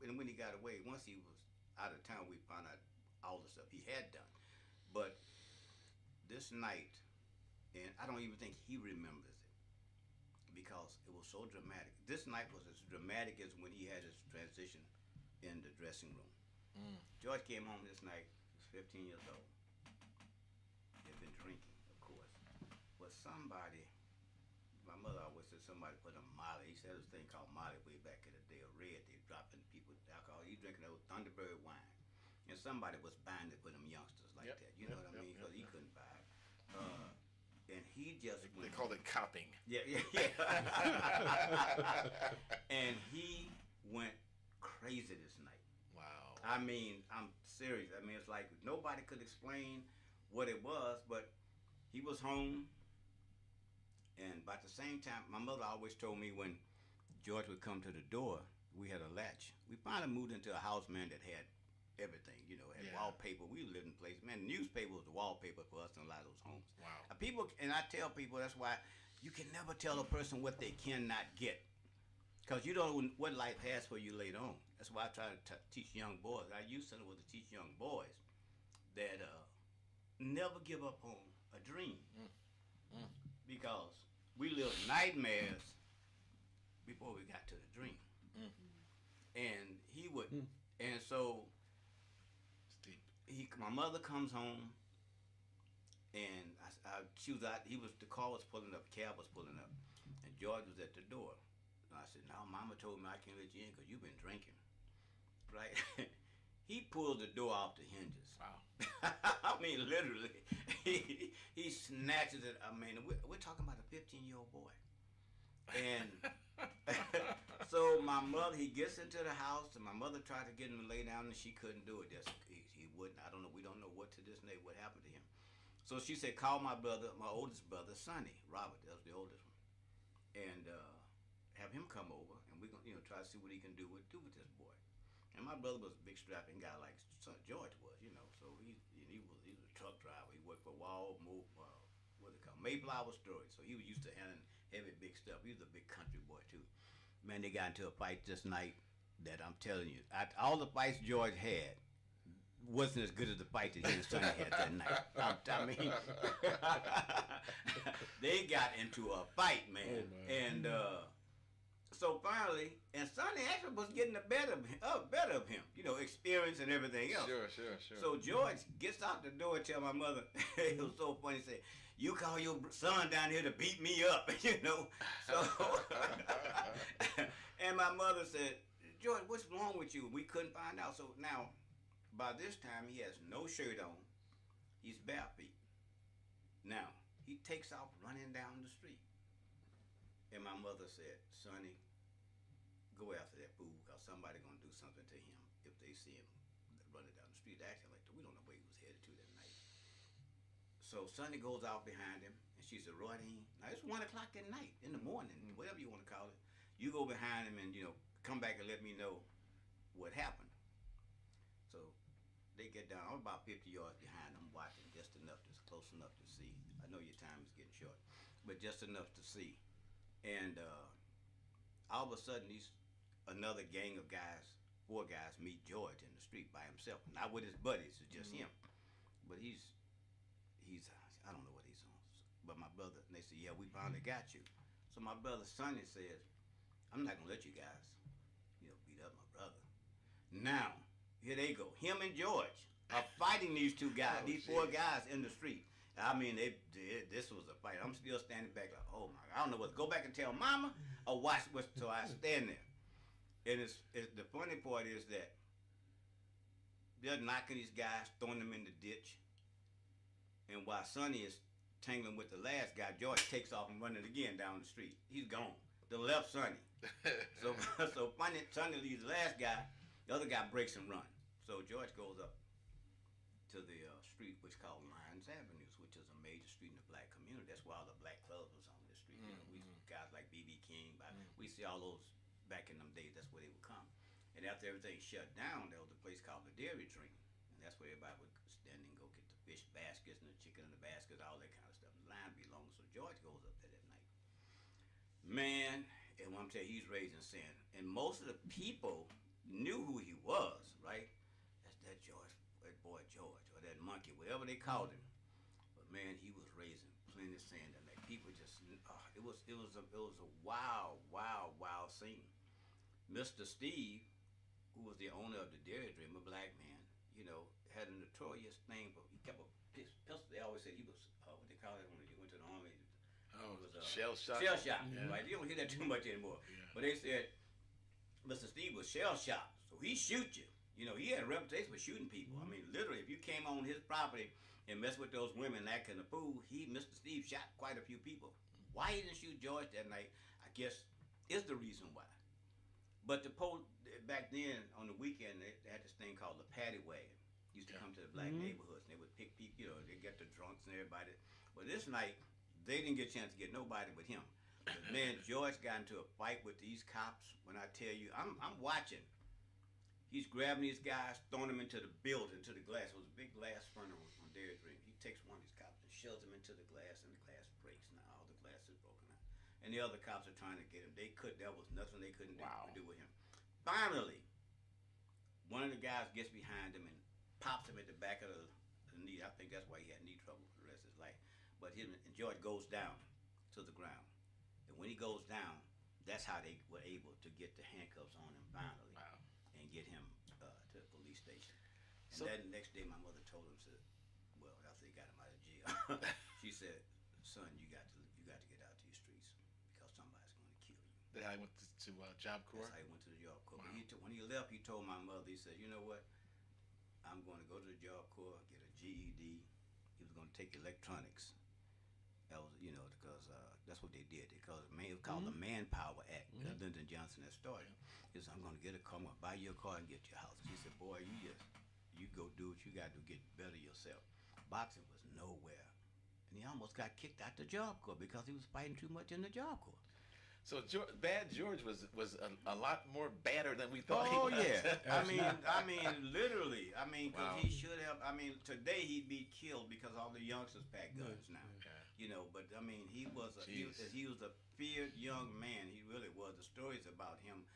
and when he got away, once he was out of town, we found out all the stuff he had done. But this night, and I don't even think he remembers it because it was so dramatic. This night was as dramatic as when he had his transition in the dressing room. George came home this night. He was 15 years old. He had been drinking, of course. But somebody, my mother always said somebody put a Molly. He said this thing called Molly way back in the day, of red. They dropping people alcohol. He drinking old Thunderbird wine. And somebody was buying it for them youngsters like that. You know what I mean? Because he couldn't buy it. And he just went. They called it copping. Yeah. And he went crazy this night. Wow. I mean, I'm serious. I mean, it's like nobody could explain what it was, but he was home. And by the same time, my mother always told me when George would come to the door, we had a latch. We finally moved into a house, man, that had everything, had wallpaper. We lived in places, man, newspaper was the wallpaper for us in a lot of those homes. Wow. People, and I tell people that's why you can never tell a person what they cannot get, because you don't know what life has for you later on. That's why I try to teach young boys. Our youth center was to teach young boys that never give up on a dream, because we lived nightmares before we got to the dream. And he would, and so my mother comes home, and she was out. The car was pulling up, cab was pulling up, and George was at the door. And I said, "No, Mama told me I can't let you in because you've been drinking." Right? He pulled the door off the hinges. Wow. I mean, literally, he snatches it. I mean, we're talking about a 15-year-old boy, and so my mother, he gets into the house, and my mother tried to get him to lay down, and she couldn't do it. He wouldn't. I don't know. We don't know what to this day what happened to him. So she said, "Call my oldest brother, Sonny, Robert. That was the oldest one, and have him come over, and we're gonna try to see what he can do with this boy." And my brother was a big strapping guy like George was, So he was a truck driver. He worked for Mayflower Storage. So he was used to handling heavy, big stuff. He was a big country boy too. Man, they got into a fight this night that I'm telling you, all the fights George had wasn't as good as the fight that he and Sonny had that night. I mean, they got into a fight, man. And so finally, and Sonny actually was getting the better of him, you know, experience and everything else. Sure. So George gets out the door and tell my mother, it was so funny, he said, you call your son down here to beat me up, you know. So, and my mother said, George, what's wrong with you? We couldn't find out. So now, by this time, he has no shirt on. He's bare feet. Now, he takes off running down the street. And my mother said, Sonny, go after that fool, because somebody going to do something to him if they see him running down the street acting like that. We don't know where he was headed to that night. So Sonny goes out behind him, and she said, Rodine, now it's 1 o'clock at night, in the morning, whatever you want to call it. You go behind him and, you know, come back and let me know what happened. So they get down. I'm about 50 yards behind them, watching just enough, just close enough to see. I know your time is getting short, but just enough to see. And all of a sudden, another gang of guys, 4 guys, meet George in the street by himself, not with his buddies. It's just him. But he's I don't know what he's on. But my brother, and they said, yeah, we finally got you. So my brother Sonny says, I'm not gonna let you guys, you know, beat up my brother. Now, here they go. Him and George are fighting these 2 guys, these 4 guys in the street. I mean, this was a fight. I'm still standing back like, oh my God, I don't know what. Go back and tell Mama or watch what. So I stand there, and it's the funny part is that they're knocking these guys, throwing them in the ditch, and while Sonny is tangling with the last guy, George takes off and running again down the street. He's gone. The left Sonny. So finally, Sonny leaves the last guy. The other guy breaks and runs. So George goes up to the street, which is called Lyons Avenues, which is a major street in the black community. That's why all the black clubs was on this street. You know, we guys like B.B. King. We see all those back in them days. That's where they would come. And after everything shut down, there was a place called the Dairy Dream, and that's where everybody would stand and go get the fish baskets and the chicken in the baskets, all that kind of stuff. The line be long, so George goes up there that night. Man, and I'm telling you, he's raising sin, and most of the people knew who he was, right? That's that George, that boy George, or that monkey, whatever they called him. But man, he was raising plenty of sin that night. People just, it was a wild scene. Mr. Steve, who was the owner of the Dairy Dream, a black man, you know, had a notorious name for, he kept a pistol. They always said he was, what they call it when he went to the army. Oh, it was shell shot. Shell shot, right? You don't hear that too much anymore. Yeah. But they said Mr. Steve was shell shot, so he shoot you. You know, he had a reputation for shooting people. I mean, literally, if you came on his property and messed with those women acting a fool, Mr. Steve shot quite a few people. Why he didn't shoot George that night, I guess, is the reason why. But the back then, on the weekend, they had this thing called the paddy wagon. Used to come to the black neighborhoods, and they would pick people, you know, they get the drunks and everybody. But this night, they didn't get a chance to get nobody but him. But man, George got into a fight with these cops. When I tell you, I'm watching. He's grabbing these guys, throwing them into the building, into the glass. It was a big glass furnace on Dairy Dream. He takes one of these cops and shoves him into the glass, and the glass breaks. Now all the glass is broken out. And the other cops are trying to get him. There was nothing they couldn't do with him. Finally, one of the guys gets behind him and pops him at the back of the knee. I think that's why he had knee trouble for the rest of his life. But George goes down to the ground. And when he goes down, that's how they were able to get the handcuffs on him finally. Wow. And get him to the police station. And So, that next day, my mother told him, well, after they got him out of jail, she said, son, you got to get out to these streets because somebody's going to kill you. then I went to Job Corps. That's how he went to the Job Corps. Wow. But when he left, he told my mother, he said, you know what? I'm going to go to the Job Corps, get a GED. He was going to take electronics. That was, you know, because that's what they did. Because it was called the Manpower Act that Lyndon Johnson had started. He said, I'm going to get a car, I'm going to buy you a car and get your house. He said, boy, you go do what you got to get better yourself. Boxing was nowhere. And he almost got kicked out the Job Corps because he was fighting too much in the Job Corps. So Bad George was a lot more badder than we thought. Oh he was. yeah, I mean, literally. I mean, because Wow. he should have. I mean, today he'd be killed because all the youngsters pack guns now. Yeah. You know, but I mean, he was a feared young man. He really was. The stories about him,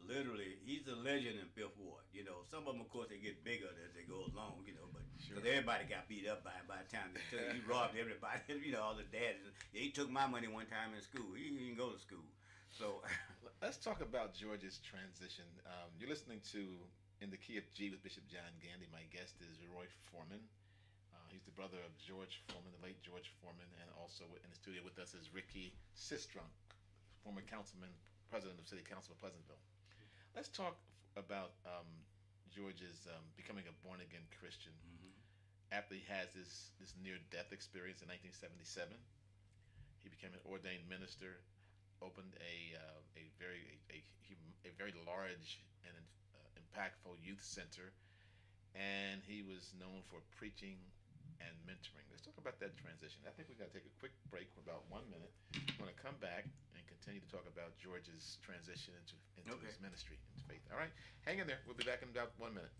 literally, he's a legend in Fifth Ward. You know, some of them, of course, they get bigger as they go along. You know, but because everybody got beat up by him by the time he robbed everybody. You know, all the dads. He took my money one time in school. He didn't go to school. So let's talk about George's transition. You're listening to In the Key of G with Bishop John Gandy. My guest is Roy Foreman. He's the brother of George Foreman, the late George Foreman, and also in the studio with us is Ricky Sistrunk, former councilman, president of City Council of Pleasantville. Let's talk about George's becoming a born-again Christian after he has this near-death experience in 1977. He became an ordained minister, opened a very large and impactful youth center, and he was known for preaching and mentoring. Let's talk about that transition. I think we've got to take a quick break for about 1 minute. We're going to come back and continue to talk about George's transition into his ministry, into faith. All right? Hang in there. We'll be back in about 1 minute.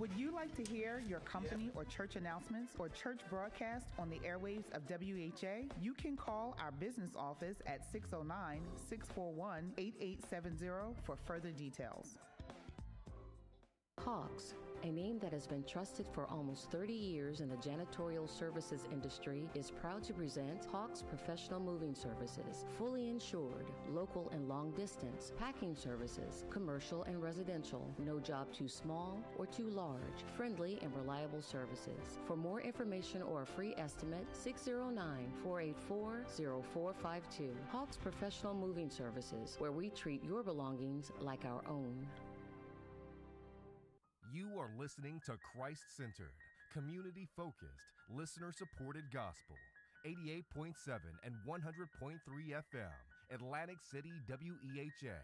Would you like to hear your company or church announcements or church broadcast on the airwaves of WHA? You can call our business office at 609-641-8870 for further details. Hawks, a name that has been trusted for almost 30 years in the janitorial services industry, is proud to present Hawks Professional Moving Services, fully insured, local and long distance, packing services, commercial and residential, no job too small or too large, friendly and reliable services. For more information or a free estimate, 609-484-0452. Hawks Professional Moving Services, where we treat your belongings like our own. You are listening to Christ-centered, community-focused, listener-supported gospel. 88.7 and 100.3 FM, Atlantic City, WEHA.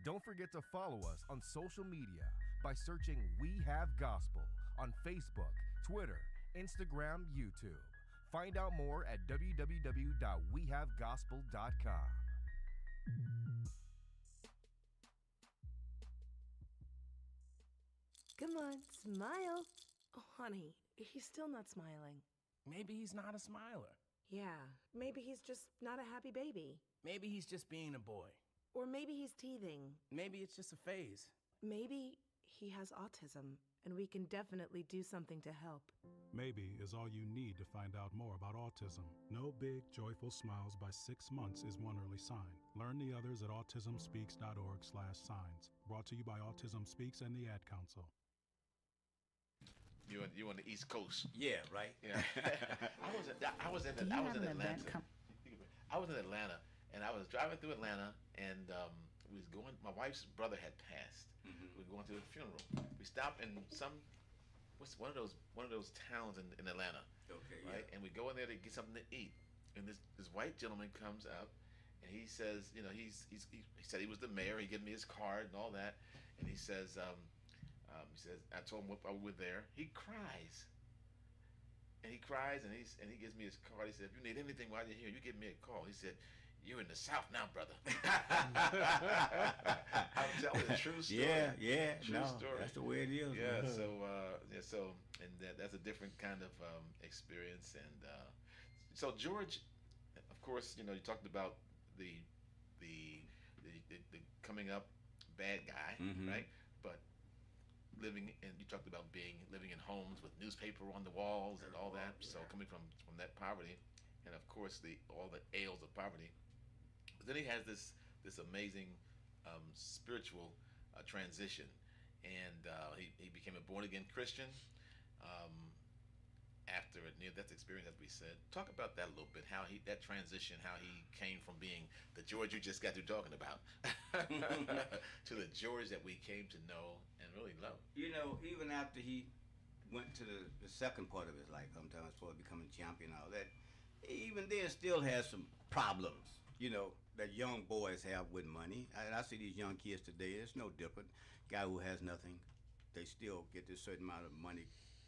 Don't forget to follow us on social media by searching We Have Gospel on Facebook, Twitter, Instagram, YouTube. Find out more at www.wehavegospel.com. Come on, smile. Oh, honey, he's still not smiling. Maybe he's not a smiler. Yeah, maybe he's just not a happy baby. Maybe he's just being a boy. Or maybe he's teething. Maybe it's just a phase. Maybe he has autism, and we can definitely do something to help. Maybe is all you need to find out more about autism. No big, joyful smiles by 6 months is one early sign. Learn the others at autismspeaks.org/signs. Brought to you by Autism Speaks and the Ad Council. You on the East Coast? Yeah, right. Yeah. I was in Atlanta. I was in Atlanta, and I was driving through Atlanta, and we was going. My wife's brother had passed. We were going to the funeral. We stopped in one of those towns in Atlanta. Okay. Right, Yeah. and we go in there to get something to eat, and this white gentleman comes up, and he says, you know, he said he was the mayor. He gave me his card and all that, and he says. He says, I told him we were there. He cries. And he gives me his card. He said, if you need anything while you're here, you give me a call. He said, you're in the South now, brother. I'm telling the true story. Yeah. True story. That's the way it is. Yeah, so that's a different kind of experience. And so George, of course, you know, you talked about the coming up bad guy, right? But you talked about living in homes with newspaper on the walls and all that. So coming from that poverty, and of course all the ails of poverty. But then he has this amazing spiritual transition, and he became a born again Christian after a near death experience, as we said. Talk about that a little bit. How that transition, how he came from being the George you just got through talking about to the George that we came to know and really love. You know, even after he went to the second part of his life, sometimes for becoming champion and all that, even then still has some problems, you know, that young boys have with money. I see these young kids today, it's no different. Guy who has nothing, they still get this certain amount of money,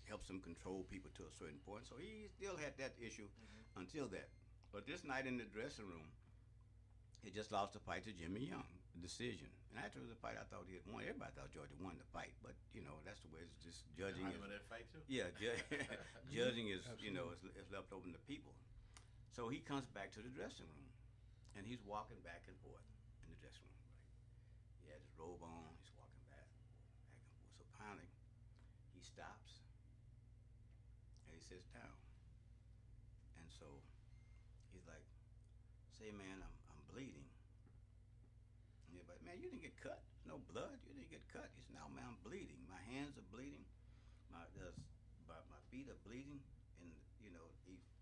helps them control people to a certain point. So he still had that issue until that. But this night in the dressing room, he just lost the fight to Jimmy Young, the decision. And after the fight, I thought he had won. Everybody thought Georgia won the fight, but you know that's the way it's just judging. You remember that fight too? Yeah, judging is you know is left open to people. So he comes back to the dressing room, And he's walking back and forth in the dressing room, right? He had his robe on, he's walking back and forth. So finally, he stops and he sits down. And so he's like, say, man, I'm bleeding. And everybody, man, you didn't get cut. No blood. You didn't get cut. He said, no, man, I'm bleeding. My hands are bleeding. My feet are bleeding. And, you know,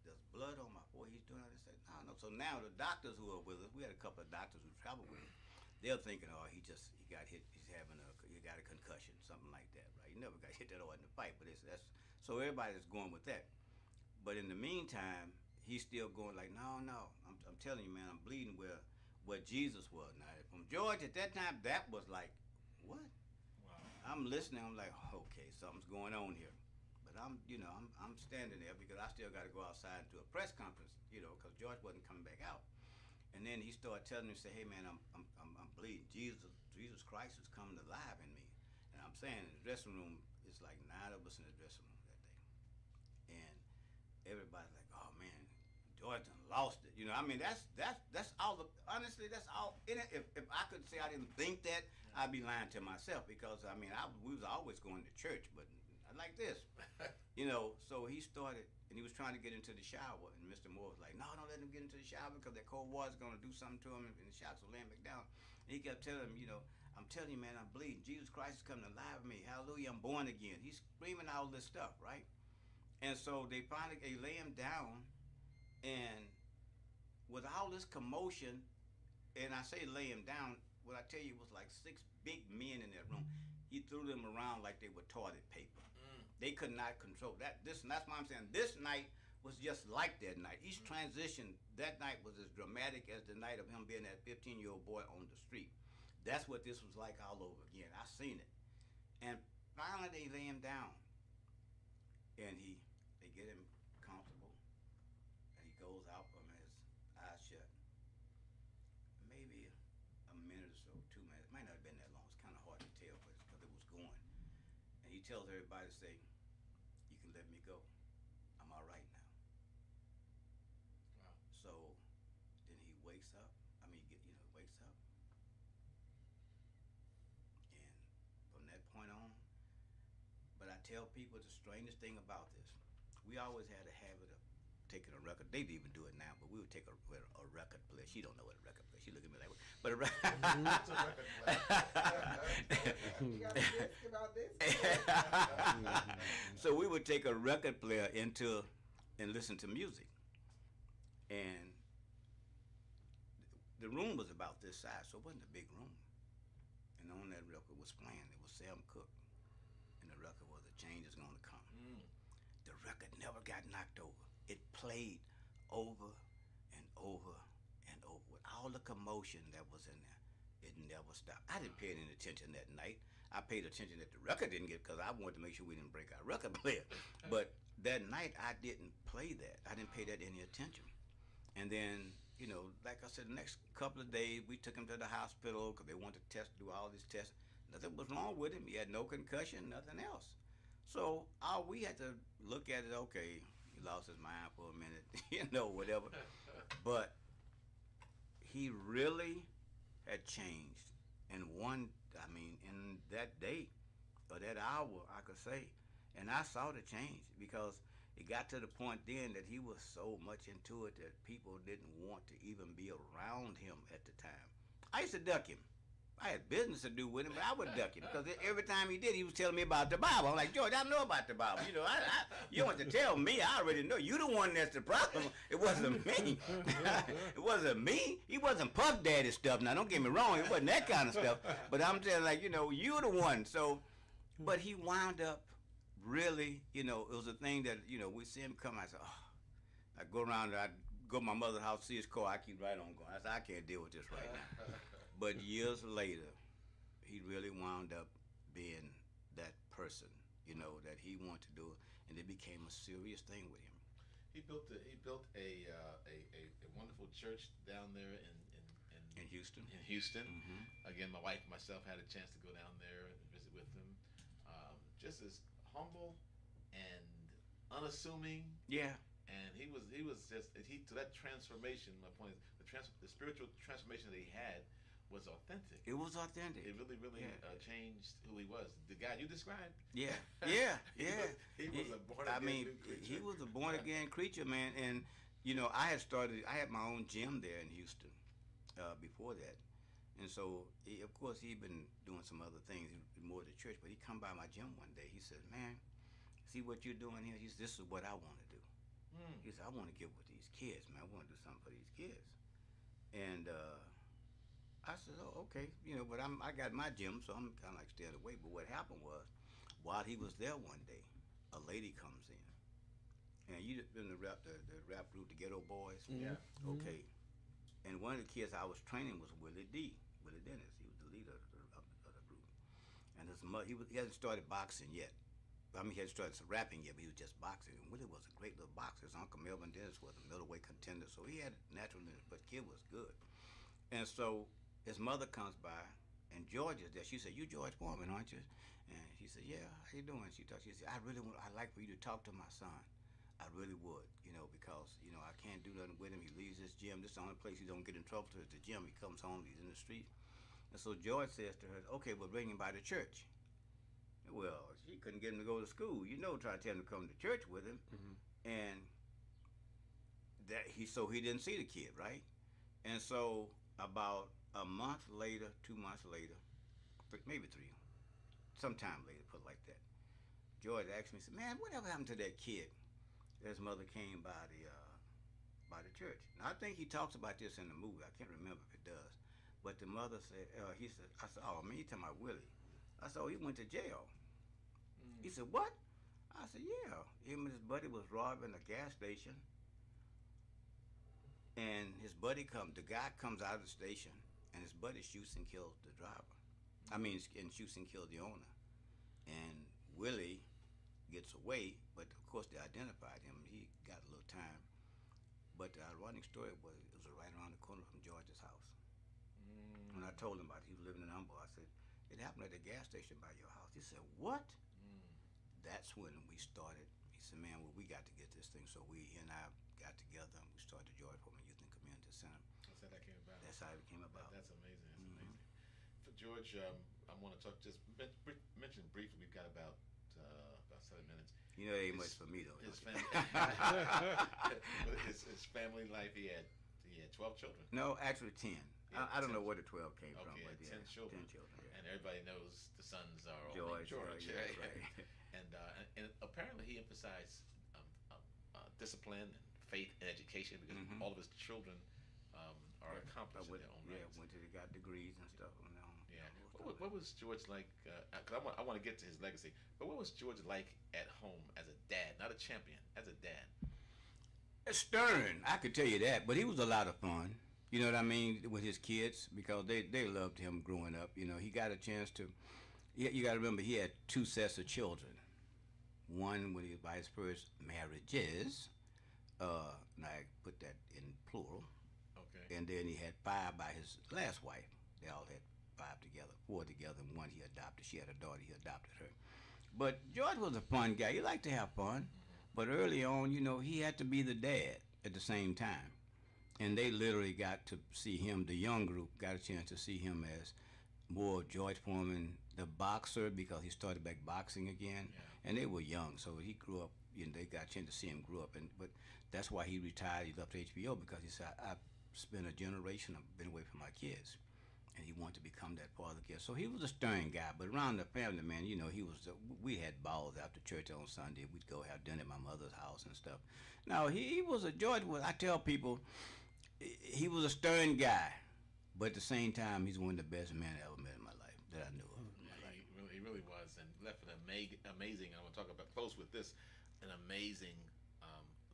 there's blood on my forehead. He's doing it. I said, no. So now the doctors who are with us, we had a couple of doctors who traveled with him. They're thinking, oh, he got hit. He got a concussion, something like that, right? He never got hit that hard in the fight, but so everybody's going with that. But in the meantime, he's still going like, no, I'm telling you, man, I'm bleeding where Jesus was. Now, from George at that time, that was like, what? Wow. I'm listening. I'm like, okay, something's going on here. But I'm standing there because I still got to go outside to a press conference, because George wasn't coming back out. And then he started telling me, say, hey, man, I'm bleeding. Jesus Christ is coming alive in me. And I'm saying in the dressing room, it's like 9 of us in the dressing room that day. And everybody's like, oh, man, George done lost it. I mean, that's all. Honestly, that's all. If I could say I didn't think that, I'd be lying to myself because, I mean, we was always going to church, but not like this. So he started, and he was trying to get into the shower, and Mr. Moore was like, no, don't let him get into the shower because that cold water's going to do something to him in the shower, so lay him back down. And he kept telling him, I'm telling you, man, I'm bleeding. Jesus Christ is coming alive in me. Hallelujah, I'm born again. He's screaming all this stuff, right? And so they lay him down, and with all this commotion, and I say lay him down, what I tell you was like 6 big men in that room. He threw them around like they were toilet paper. They could not control that. And that's why I'm saying this night was just like that night. Each transition that night was as dramatic as the night of him being that 15-year-old boy on the street. That's what this was like all over again. I seen it. And finally they lay him down. And they get him comfortable. And he goes out from his eyes shut. Maybe a minute or so, 2 minutes. It might not have been that long. It's kind of hard to tell, but it's because it was going. And he tells everybody to say, you can let me go. I'm all right now. Wow. So then he wakes up. Wakes up. And from that point on, but I tell people the strangest thing about this, we always had a habit of taking a record. They even do it now, but we would take a record player. She don't know what a record player. She look at me like, but a record So we would take a record player and listen to music, and the room was about this size, so it wasn't a big room. And on that record was playing. It was Sam Cooke, and the record was "The Change Is Gonna Come." The record never got knocked over. It played over and over and over with all the commotion that was in there. It never stopped. I didn't pay any attention that night. I paid attention that the record didn't get, because I wanted to make sure we didn't break our record player. But that night I didn't play that. I didn't pay that any attention. And then, like I said, the next couple of days we took him to the hospital because they wanted to do all these tests. Nothing was wrong with him. He had no concussion, nothing else. So all we had to look at it, okay, he lost his mind for a minute, whatever. But he really had changed. And in that day or that hour, I could say, and I saw the change because it got to the point then that he was so much into it that people didn't want to even be around him at the time. I used to duck him. I had business to do with him, but I would duck him because every time he did, he was telling me about the Bible. I'm like, George, I know about the Bible. You don't have to tell me. I already know. You the one that's the problem. It wasn't me. It wasn't me. He wasn't Puff Daddy stuff. Now, don't get me wrong. It wasn't that kind of stuff. But I'm saying, like, you the one. So, but he wound up really, it was a thing that, we see him come. I said, oh, I go around, I go to my mother's house, see his car. I keep right on going. I said, I can't deal with this right now. But years later, he really wound up being that person, that he wanted to do, and it became a serious thing with him. He built a wonderful church down there in Houston. In Houston, Mm-hmm. Again, my wife and myself had a chance to go down there and visit with him. Just as humble and unassuming. Yeah. and he was just he to that transformation. My point is the spiritual transformation that he had was authentic. It was authentic. It really changed who he was. The guy you described. Yeah. He was a born again creature. He was a born again creature, man. And I had my own gym there in Houston before that. And so, of course, he'd been doing some other things, more to church, but he come by my gym one day. He said, man, see what you're doing here? He said, this is what I want to do. He said, I want to get with these kids, man. I want to do something for these kids. And I said, oh, okay. But I got my gym, so I'm kind of like staying away. But what happened was, while he was there one day, a lady comes in. And you been the rap group, the Ghetto Boys? Yeah. Okay. And one of the kids I was training was Willie Dennis. He was the leader of the group. And his mother, he hasn't started boxing yet. I mean, he hadn't started rapping yet, but he was just boxing. And Willie was a great little boxer. His uncle Melvin Dennis was a middleweight contender, so he had natural, but kid was good. And so his mother comes by, and George is there. She said, "You George Foreman, aren't you?" And he said, "Yeah. How you doing?" She said, "I'd like for you to talk to my son. I really would, because, I can't do nothing with him. He leaves this gym. This is the only place he don't get in trouble to is the gym. He comes home, he's in the street." And so George says to her, "Okay, well, bring him by the church." Well, she couldn't get him to go to school. Try to tell him to come to church with him. And so he didn't see the kid, right? And so about a month later, 2 months later, maybe 3, sometime later, put it like that, George asked me, he said, "Man, whatever happened to that kid?" His mother came by the church. Now, I think he talks about this in the movie. I can't remember if it does. But the mother said, I said, "Oh, man, you talking about Willie?" I said, "Oh, he went to jail." He said, "What?" I said, "Yeah. Him and his buddy was robbing a gas station. And the guy comes out of the station, and his buddy shoots and kills the driver. And shoots and kills the owner. And Willie gets away, but of course they identified him. He got a little time. But the ironic story was it was right around the corner from George's house. When I told him about it, he was living in Humble. I said, "It happened at the gas station by your house." He said, "What?" That's when we started. He said, "Man, well, we got to get this thing." So he and I got together and we started the George Foreman Youth and Community Center. That's how that came about. That's how it came about. That's amazing. That's amazing. For George, I want to just mention briefly. We've got about 7 minutes. It ain't much for me though. His family, his family life. He had 12 children. No, actually 10. I don't know where the 12 came from. Okay, But 10 children. 10 children. Yeah. And everybody knows the sons are all George. named George. Right. And apparently he emphasized discipline and faith and education because all of his children are accomplished in their own right. Yeah, they got degrees and stuff. Yeah. What was George like? Because I want to get to his legacy. But what was George like at home as a dad, not a champion, as a dad? Stern, I could tell you that. But he was a lot of fun. You know what I mean, with his kids, because they loved him growing up. He got a chance to. You got to remember, he had 2 sets of children. One when he was by his first marriages. And I put that in plural. Okay. And then he had 5 by his last wife. They all had 5 together, 4 together, and 1 he adopted. She had a daughter, he adopted her. But George was a fun guy. He liked to have fun. But early on, he had to be the dad at the same time. And they literally got to see him, the young group got a chance to see him as more George Foreman, the boxer, because he started back boxing again. Yeah. And they were young, so he grew up, they got a chance to see him grow up. But that's why he retired, he left HBO, because he said, I've spent a generation, I've been away from my kids. And he wanted to become that father again. So he was a stern guy, but around the family, man, we had balls after church on Sunday. We'd go have dinner at my mother's house and stuff. Now, I tell people, he was a stern guy, but at the same time, he's one of the best men I ever met in my life, that I knew of. He really was, and left an amazing, and I want to talk about, close with this, an amazing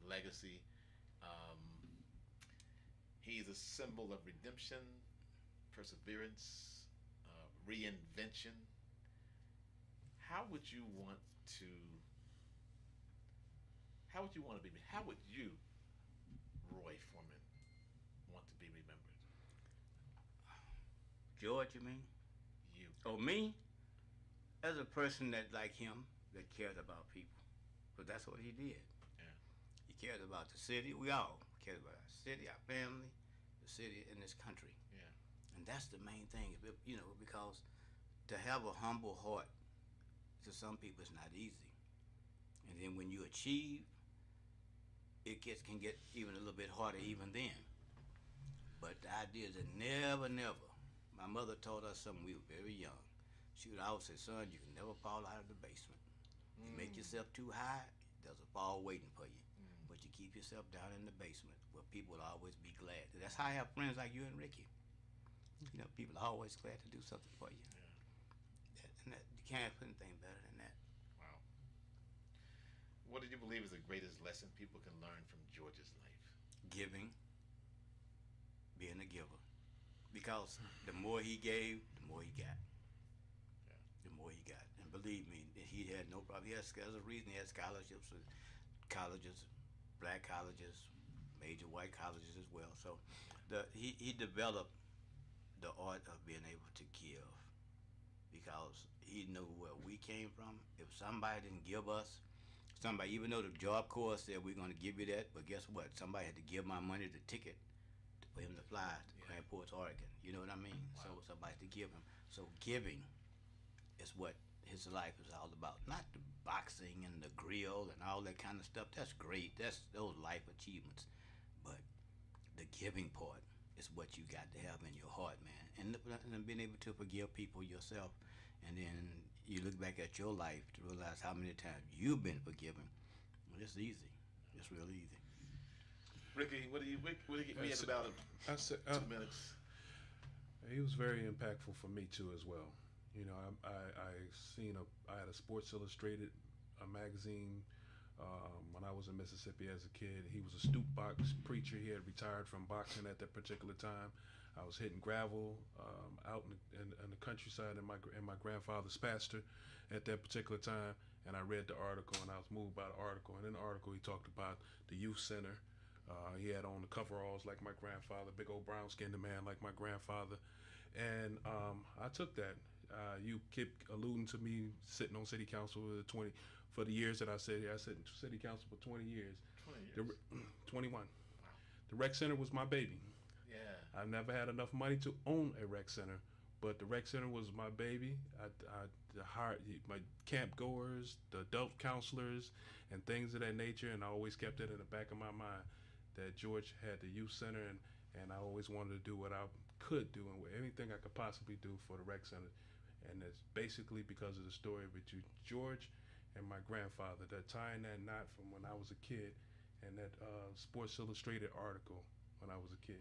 legacy. He's a symbol of redemption, perseverance, reinvention. How would you want to be? How would you, Roy Foreman, want to be remembered? George, you mean? You. Oh, me? As a person that, like him, that cared about people. But that's what he did. Yeah. He cares about the city. We all care about our city, our family, the city, and this country. Yeah. And that's the main thing, you know, because to have a humble heart to some people is not easy. And then when you achieve, it can get even a little bit harder even then. But the idea is that never, my mother taught us something we were very young. She would always say, son, you can never fall out of the basement. You make yourself too high, there's a fall waiting for you. But you keep yourself down in the basement where people will always be glad. That's how I have friends like you and Ricky. You know, people are always glad to do something for you. Yeah. You can't put anything better than that. Wow. What do you believe is the greatest lesson people can learn from George's life? Giving, being a giver. Because the more he gave, the more he got. The more he got. And believe me, he had no problem. There's a reason he had scholarships at colleges, black colleges, major white colleges as well. So he developed the art of being able to give because he knew where we came from. If somebody didn't give us, even though the Job Corps said we're going to give you that, but guess what? Somebody had to give my money the ticket for him to fly to Grand Ports, Oregon. You know what I mean? Wow. So somebody had to give him. So giving is what his life is all about. Not the boxing and the grill and all that kind of stuff. That's great. That's those life achievements. But the giving part is what you got to have in your heart, man. And being able to forgive people yourself. And then you look back at your life to realize how many times you've been forgiven. Well, it's easy. It's real easy. Ricky, what do you have about him? 2 minutes. He was very impactful for me too as well. You know, I had a Sports Illustrated magazine when I was in Mississippi as a kid. He was a stoop box preacher. He had retired from boxing at that particular time. I was hitting gravel out in the countryside in my grandfather's pasture at that particular time, and I read the article and I was moved by the article. And in the article he talked about the youth center. He had on the coveralls like my grandfather, big old brown skinned man like my grandfather, and I took that. You keep alluding to me sitting on city council for the years that I sat here. I sat in city council for 20 years. 20 years. 21. Wow. The rec center was my baby. Yeah. I've never had enough money to own a rec center, but the rec center was my baby. I hired my camp goers, the adult counselors, and things of that nature, and I always kept it in the back of my mind that George had the youth center, and I always wanted to do what I could do and anything I could possibly do for the rec center. And it's basically because of the story between George and my grandfather, that tying that knot from when I was a kid, and that Sports Illustrated article when I was a kid.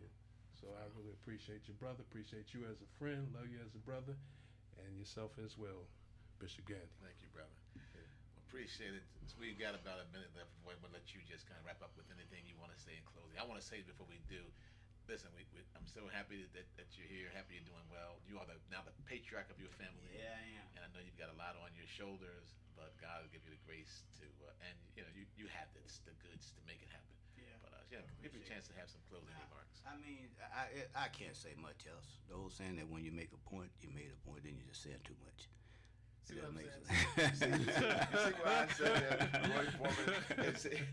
So I really appreciate your brother, appreciate you as a friend, love you as a brother, and yourself as well, Bishop Gandy. Thank you, brother. Appreciate it. So we've got about a minute left. We'll let you just kind of wrap up with anything you want to say in closing. I want to say before we do, listen, I'm so happy that you're here, happy you're doing well. You are now the patriarch of your family. Yeah, I am. And I know you've got a lot on your shoulders, but God will give you the grace to, and you know, you have the goods to make it happen. Yeah. But give you a chance to have some closing remarks. I mean, I can't say much else. The old saying that when you make a point, you made a point, then you just said too much. See what I'm saying? See why I said that? Roy Foreman,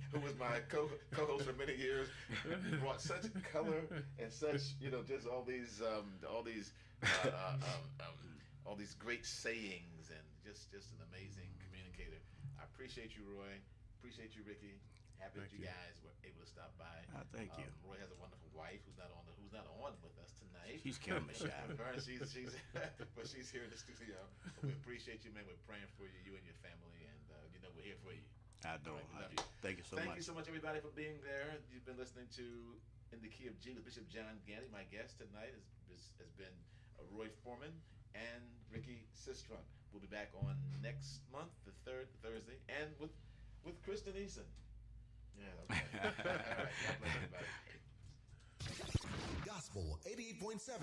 who was my co-host for many years, brought such color and such, you know, just all these great sayings, and just an amazing communicator. I appreciate you, Roy. Appreciate you, Ricky. Happy that you guys were able to stop by. Thank you. Roy has a wonderful wife who's not on with us tonight. She's camera shy. But she's here in the studio. We appreciate you, man. We're praying for you, you and your family, and you know we're here for you. I know. Right, we love you. Thank you so much. Thank you so much, everybody, for being there. You've been listening to In the Key of G with Bishop John Gandy. My guest tonight has been Roy Foreman and Ricky Sistron. We'll be back on next month, the third Thursday, and with Kristen Eason. Yeah, okay. All right. God bless everybody. Gospel 88.7.